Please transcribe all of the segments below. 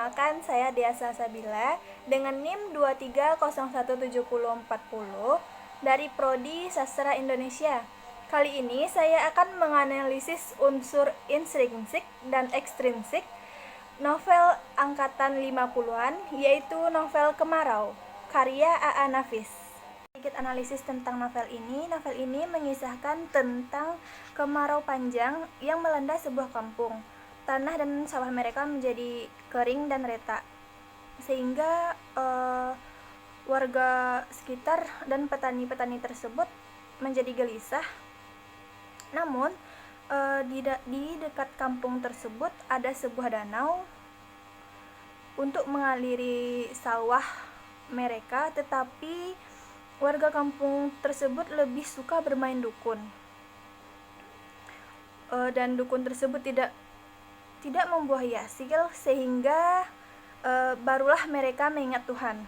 Perkenalkan, saya Diasa Sabila dengan NIM 23017040 dari Prodi Sastra Indonesia. Kali ini saya akan menganalisis unsur intrinsik dan ekstrinsik novel angkatan 50-an, yaitu novel Kemarau, karya A.A. Nafis. Sedikit analisis tentang novel ini. Novel ini mengisahkan tentang kemarau panjang yang melanda sebuah kampung. Tanah dan sawah mereka menjadi kering dan retak, sehingga warga sekitar dan petani-petani tersebut menjadi gelisah. Namun di dekat kampung tersebut ada sebuah danau untuk mengaliri sawah mereka, tetapi warga kampung tersebut lebih suka bermain dukun, dan dukun tersebut tidak membuahi hasil, sehingga barulah mereka mengingat Tuhan.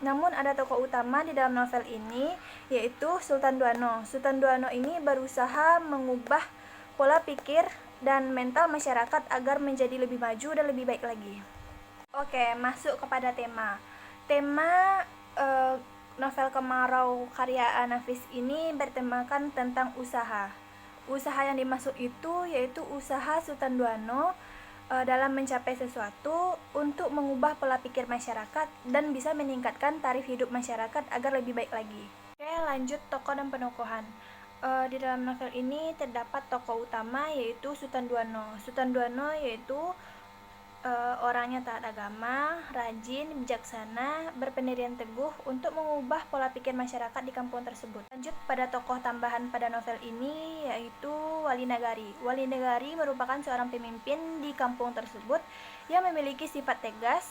Namun ada tokoh utama di dalam novel ini, yaitu Sultan Duano. Sultan Duano ini berusaha mengubah pola pikir dan mental masyarakat agar menjadi lebih maju dan lebih baik lagi. Oke, masuk kepada tema. Tema novel Kemarau karya A.A. Nafis ini bertemakan tentang usaha. Usaha yang dimaksud itu yaitu usaha Sultan Duano dalam mencapai sesuatu untuk mengubah pola pikir masyarakat dan bisa meningkatkan taraf hidup masyarakat agar lebih baik lagi. Oke, lanjut tokoh dan penokohan. Di dalam novel ini terdapat tokoh utama yaitu Sultan Duano. Sultan Duano yaitu orangnya taat agama, rajin, bijaksana, berpendirian teguh untuk mengubah pola pikir masyarakat di kampung tersebut. Lanjut pada tokoh tambahan pada novel ini yaitu Wali Nagari. Wali Nagari merupakan seorang pemimpin di kampung tersebut yang memiliki sifat tegas,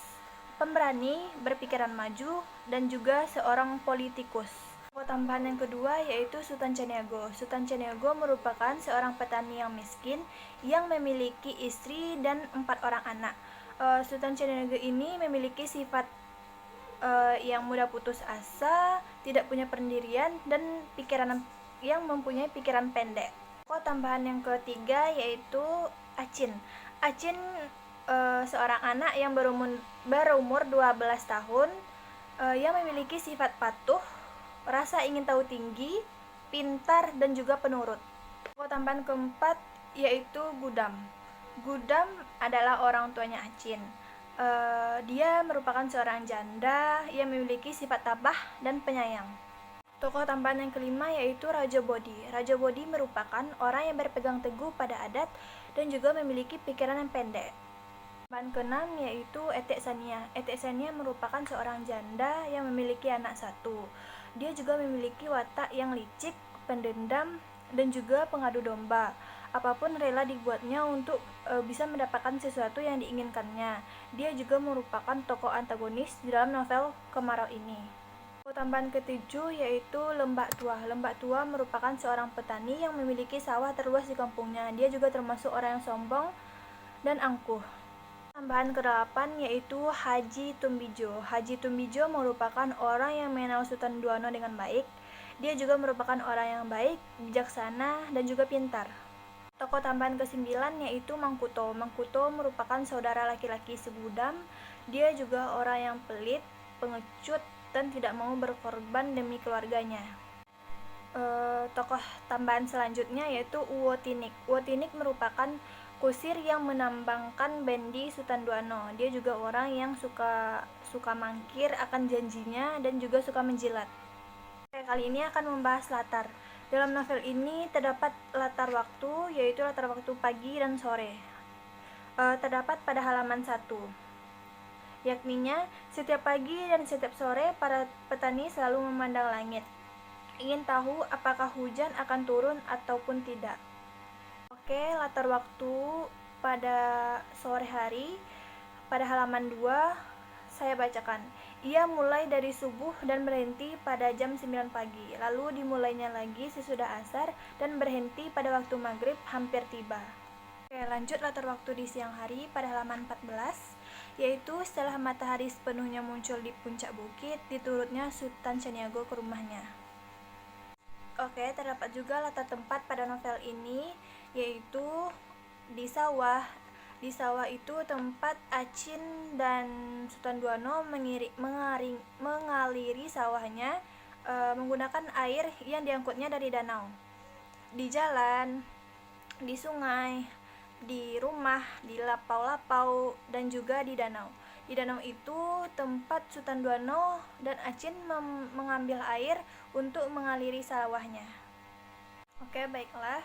pemberani, berpikiran maju, dan juga seorang politikus. Tokoh tambahan yang kedua yaitu Sultan Caniago. Sultan Caniago merupakan seorang petani yang miskin yang memiliki istri dan 4 orang anak. Sultan Caniago ini memiliki sifat yang mudah putus asa, tidak punya pendirian, dan mempunyai pikiran pendek. Tokoh tambahan yang ketiga yaitu Acin. Acin seorang anak yang berumur 12 tahun yang memiliki sifat patuh, rasa ingin tahu tinggi, pintar, dan juga penurut. Tokoh tambahan keempat yaitu Gudam. Gudam adalah orang tuanya Acin. Dia merupakan seorang janda yang memiliki sifat tabah dan penyayang. Tokoh tambahan yang kelima yaitu Raja Bodi. Raja Bodi merupakan orang yang berpegang teguh pada adat dan juga memiliki pikiran yang pendek. Tambahan keenam yaitu Etek Sania. Etek Sania merupakan seorang janda yang memiliki anak satu. Dia juga memiliki watak yang licik, pendendam, dan juga pengadu domba. Apapun rela dibuatnya untuk bisa mendapatkan sesuatu yang diinginkannya. Dia juga merupakan tokoh antagonis di dalam novel Kemarau ini. Tokoh tambahan ketujuh yaitu Lembak Tua. Lembak Tua merupakan seorang petani yang memiliki sawah terluas di kampungnya. Dia juga termasuk orang yang sombong dan angkuh. Tambahan ke-8 yaitu Haji Tumbijo. Haji Tumbijo merupakan orang yang mengenal Sultan Duano dengan baik. Dia juga merupakan orang yang baik, bijaksana, dan juga pintar. Tokoh tambahan ke-9 yaitu Mangkuto. Mangkuto merupakan saudara laki-laki Segudam. Dia juga orang yang pelit, pengecut, dan tidak mau berkorban demi keluarganya. Tokoh tambahan selanjutnya yaitu Uwo Tinik. Uwo Tinik merupakan kusir yang menambangkan bendi Sultan Duano. Dia juga orang yang suka mangkir akan janjinya dan juga suka menjilat. Kali ini akan membahas latar. Dalam novel ini terdapat latar waktu, yaitu latar waktu pagi dan sore. Terdapat pada halaman 1. Yakninya, setiap pagi dan setiap sore para petani selalu memandang langit, ingin tahu apakah hujan akan turun ataupun tidak. Oke, latar waktu pada sore hari pada halaman 2 saya bacakan. Ia mulai dari subuh dan berhenti pada jam 9 pagi, lalu dimulainya lagi sesudah asar dan berhenti pada waktu maghrib hampir tiba. Oke, lanjut latar waktu di siang hari pada halaman 14, yaitu setelah matahari sepenuhnya muncul di puncak bukit, diturutnya Sultan Caniago ke rumahnya. Oke, terdapat juga latar tempat pada novel ini, yaitu di sawah Di sawah itu tempat Acin dan Sultan Duano mengaliri sawahnya menggunakan air yang diangkutnya dari danau. Di jalan, di sungai, di rumah, di lapau-lapau, dan juga di danau. Di danau itu tempat Sultan Duano dan Acin mengambil air untuk mengaliri sawahnya. Oke, baiklah.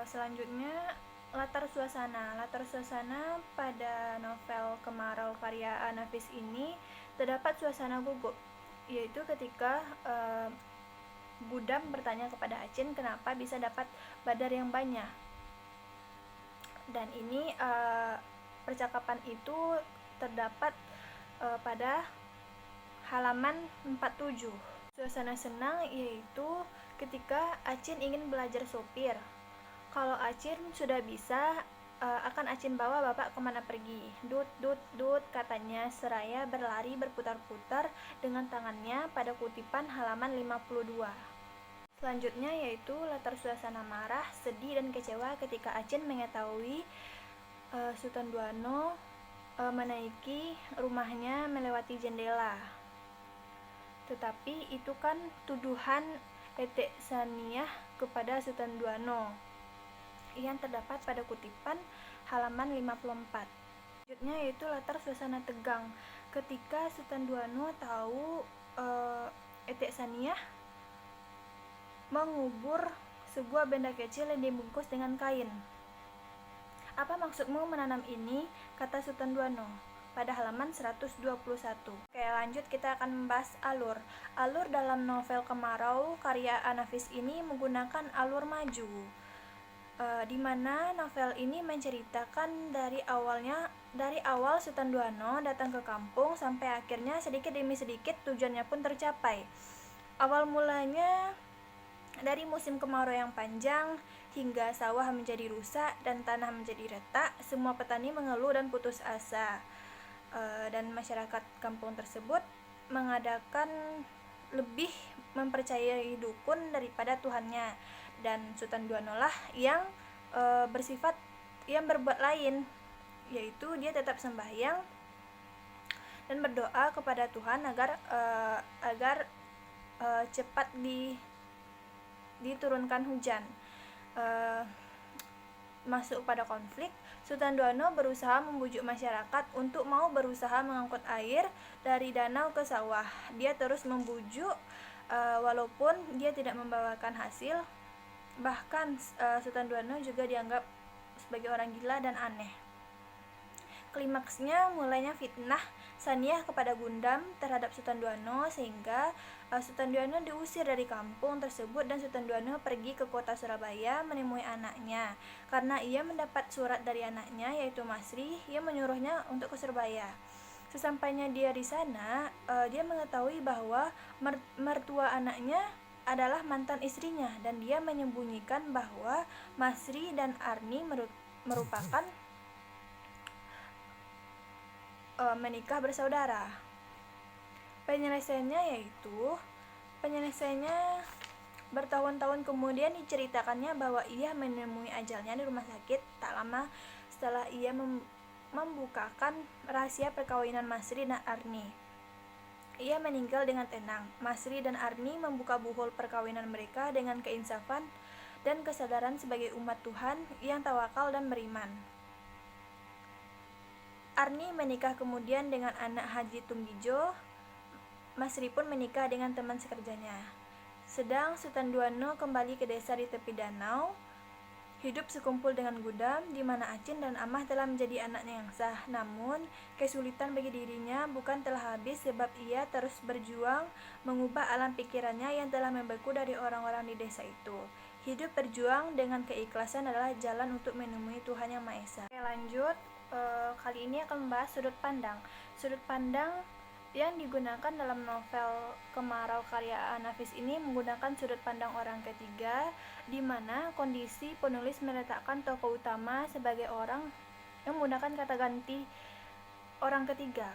Selanjutnya latar suasana pada novel Kemarau karya Nafis ini terdapat suasana gugup, yaitu ketika Gudam bertanya kepada Acin kenapa bisa dapat badar yang banyak, dan ini percakapan itu terdapat pada halaman 47. Suasana senang yaitu ketika Acin ingin belajar sopir. Kalau Acin sudah bisa, akan Acin bawa bapak kemana pergi. Dut, dut, dut, katanya seraya berlari berputar-putar dengan tangannya pada kutipan halaman 52. Selanjutnya yaitu latar suasana marah, sedih, dan kecewa ketika Acin mengetahui Sultan Duano menaiki rumahnya melewati jendela. Tetapi itu kan tuduhan Etek Saniyah kepada Sultan Duano yang terdapat pada kutipan halaman 54. Selanjutnya yaitu latar suasana tegang ketika Sultan Duano tahu Etek Saniyah mengubur sebuah benda kecil yang dibungkus dengan kain. Apa maksudmu menanam ini? Kata Sultan Duano pada halaman 121. Oke, lanjut kita akan membahas alur. Alur dalam novel Kemarau karya Nafis ini menggunakan alur maju, di mana novel ini menceritakan dari awal Sultan Duano datang ke kampung sampai akhirnya sedikit demi sedikit tujuannya pun tercapai. Awal mulanya dari musim kemarau yang panjang hingga sawah menjadi rusak dan tanah menjadi retak, semua petani mengeluh dan putus asa. Dan masyarakat kampung tersebut mengadakan lebih mempercayai dukun daripada Tuhannya, dan Sultan Duano lah yang berbuat lain, yaitu dia tetap sembahyang dan berdoa kepada Tuhan agar cepat diturunkan hujan. Masuk pada konflik, Sultan Duano berusaha membujuk masyarakat untuk mau berusaha mengangkut air dari danau ke sawah. Dia terus membujuk walaupun dia tidak membawakan hasil. Bahkan Sultan Duano juga dianggap sebagai orang gila dan aneh. Klimaksnya mulainya fitnah Saniyah kepada Gundam terhadap Sultan Duano, sehingga Sultan Duano diusir dari kampung tersebut dan Sultan Duano pergi ke kota Surabaya menemui anaknya. Karena ia mendapat surat dari anaknya yaitu Masri yang menyuruhnya untuk ke Surabaya. Sesampainya dia di sana, dia mengetahui bahwa mertua anaknya adalah mantan istrinya, dan dia menyembunyikan bahwa Masri dan Arni merupakan menikah bersaudara. Penyelesaiannya bertahun-tahun kemudian diceritakannya bahwa ia menemui ajalnya di rumah sakit tak lama setelah ia membukakan rahasia perkawinan Masri dan Arni. Ia meninggal dengan tenang. Masri dan Arni membuka buhul perkawinan mereka dengan keinsafan dan kesadaran sebagai umat Tuhan yang tawakal dan beriman. Arni menikah kemudian dengan anak Haji Tumbijo. Masri pun menikah dengan teman sekerjanya. Sedang Sultan Duano kembali ke desa di tepi danau, hidup sekumpul dengan Gudam, di mana Acin dan Amah telah menjadi anaknya yang sah. Namun, kesulitan bagi dirinya bukan telah habis, sebab ia terus berjuang mengubah alam pikirannya yang telah membeku dari orang-orang di desa itu. Hidup berjuang dengan keikhlasan adalah jalan untuk menemui Tuhan Yang Maha Esa. Oke, lanjut. Kali ini akan membahas sudut pandang. Sudut pandang yang digunakan dalam novel Kemarau karya Nafis ini menggunakan sudut pandang orang ketiga, di mana kondisi penulis meletakkan tokoh utama sebagai orang yang menggunakan kata ganti orang ketiga.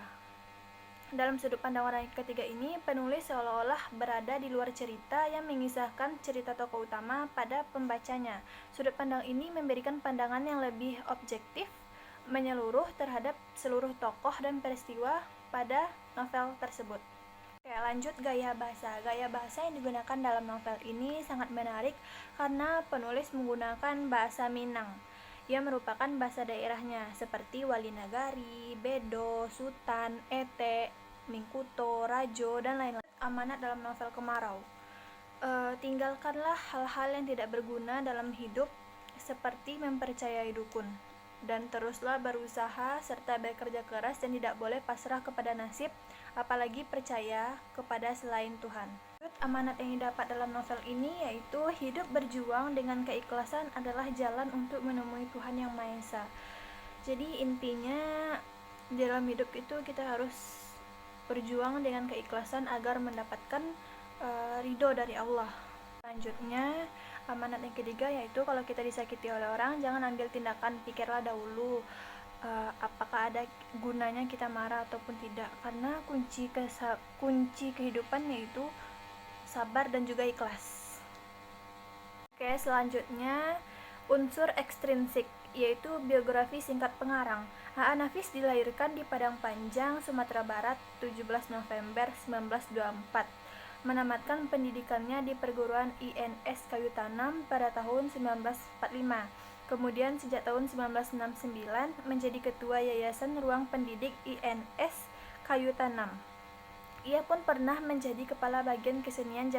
Dalam sudut pandang orang ketiga ini, penulis seolah-olah berada di luar cerita yang mengisahkan cerita tokoh utama pada pembacanya. Sudut pandang ini memberikan pandangan yang lebih objektif, menyeluruh terhadap seluruh tokoh dan peristiwa pada novel tersebut. Oke, lanjut gaya bahasa. Gaya bahasa yang digunakan dalam novel ini sangat menarik karena penulis menggunakan bahasa Minang yang merupakan bahasa daerahnya seperti Walinagari, Bedo, Sutan, Ete, Mingkuto, Rajo, dan lain-lain. Amanat dalam novel Kemarau. Tinggalkanlah hal-hal yang tidak berguna dalam hidup seperti mempercayai dukun, dan teruslah berusaha serta bekerja keras dan tidak boleh pasrah kepada nasib, apalagi percaya kepada selain Tuhan. Amanat yang didapat dalam novel ini yaitu hidup berjuang dengan keikhlasan adalah jalan untuk menemui Tuhan Yang Maha Esa. Jadi intinya dalam hidup itu kita harus berjuang dengan keikhlasan agar mendapatkan ridho dari Allah. Selanjutnya, amanat yang ketiga yaitu kalau kita disakiti oleh orang, jangan ambil tindakan, pikirlah dahulu apakah ada gunanya kita marah ataupun tidak, karena kunci kehidupan yaitu sabar dan juga ikhlas. Oke, selanjutnya unsur ekstrinsik yaitu biografi singkat pengarang. A.A. Nafis dilahirkan di Padang Panjang, Sumatera Barat 17 November 1924. Menamatkan pendidikannya di perguruan INS Kayu Tanam pada tahun 1945. Kemudian sejak tahun 1969 menjadi ketua Yayasan Ruang Pendidik INS Kayu Tanam. Ia pun pernah menjadi kepala bagian kesenian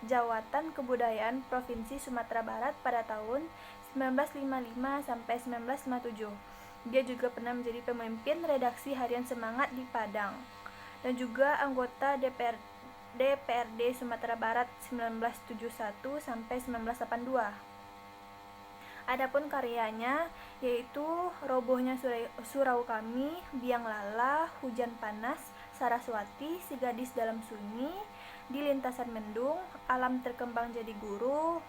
Jawatan Kebudayaan Provinsi Sumatera Barat pada tahun 1955 sampai 1957. Dia juga pernah menjadi pemimpin redaksi harian Semangat di Padang dan juga anggota DPRD Sumatera Barat 1971 sampai 1982. Adapun karyanya yaitu Robohnya Surau Kami, Biang Lala, Hujan Panas, Saraswati, Si Gadis Dalam Sunyi, Di Lintasan Mendung, Alam Terkembang Jadi Guru,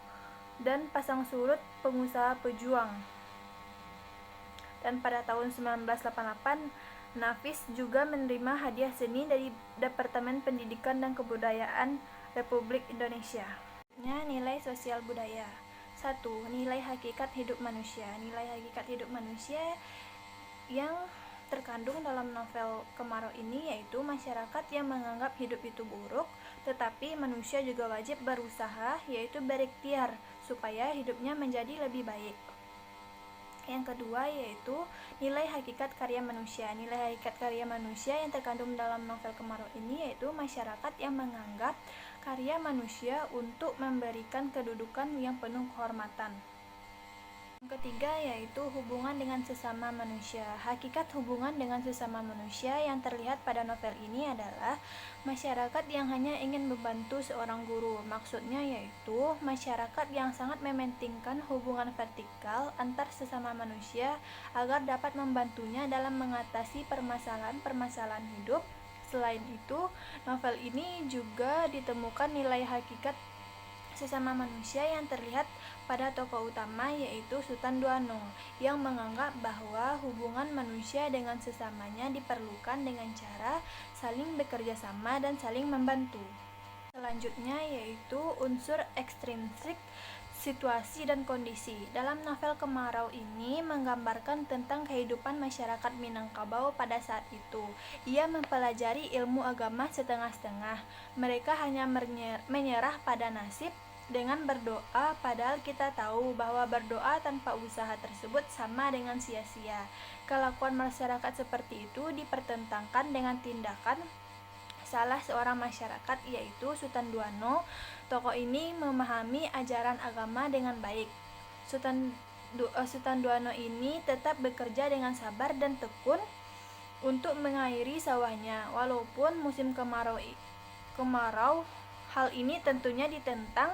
dan Pasang Surut Pengusaha Pejuang. Dan pada tahun 1988 Nafis juga menerima hadiah seni dari Departemen Pendidikan dan Kebudayaan Republik Indonesia. Nilai sosial budaya. 1. Nilai hakikat hidup manusia. Nilai hakikat hidup manusia yang terkandung dalam novel Kemarau ini yaitu masyarakat yang menganggap hidup itu buruk, tetapi manusia juga wajib berusaha, yaitu berikhtiar supaya hidupnya menjadi lebih baik. Yang kedua yaitu nilai hakikat karya manusia. Nilai hakikat karya manusia yang terkandung dalam novel Kemarau ini yaitu masyarakat yang menganggap karya manusia untuk memberikan kedudukan yang penuh kehormatan. Yang ketiga yaitu hubungan dengan sesama manusia. Hakikat hubungan dengan sesama manusia yang terlihat pada novel ini adalah masyarakat yang hanya ingin membantu seorang guru. Maksudnya yaitu masyarakat yang sangat mementingkan hubungan vertikal antar sesama manusia agar dapat membantunya dalam mengatasi permasalahan-permasalahan hidup. Selain itu, novel ini juga ditemukan nilai hakikat sesama manusia yang terlihat pada tokoh utama yaitu Sutan Duano yang menganggap bahwa hubungan manusia dengan sesamanya diperlukan dengan cara saling bekerja sama dan saling membantu. Selanjutnya yaitu unsur ekstrinsik, situasi dan kondisi. Dalam novel Kemarau ini menggambarkan tentang kehidupan masyarakat Minangkabau pada saat itu. Ia mempelajari ilmu agama setengah-setengah. Mereka hanya menyerah pada nasib dengan berdoa, padahal kita tahu bahwa berdoa tanpa usaha tersebut sama dengan sia-sia. Kelakuan masyarakat seperti itu dipertentangkan dengan tindakan salah seorang masyarakat yaitu Sutan Duano. Tokoh ini memahami ajaran agama dengan baik. Sutan Duano ini tetap bekerja dengan sabar dan tekun untuk mengairi sawahnya. Walaupun musim kemarau, hal ini tentunya ditentang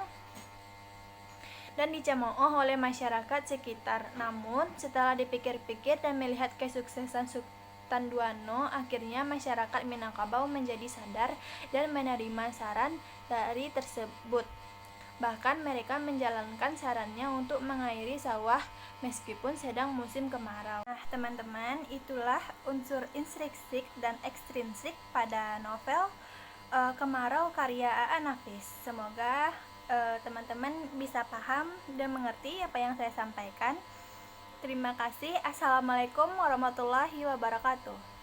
dan dicemooh oleh masyarakat sekitar. Namun, setelah dipikir-pikir dan melihat kesuksesan Sutan Duano, akhirnya masyarakat Minangkabau menjadi sadar dan menerima saran dari tersebut. Bahkan mereka menjalankan sarannya untuk mengairi sawah meskipun sedang musim kemarau. Nah, teman-teman, itulah unsur intrinsik dan ekstrinsik pada novel Kemarau karya A.A. Nafis. Semoga teman-teman bisa paham dan mengerti apa yang saya sampaikan. Terima kasih. Assalamualaikum warahmatullahi wabarakatuh.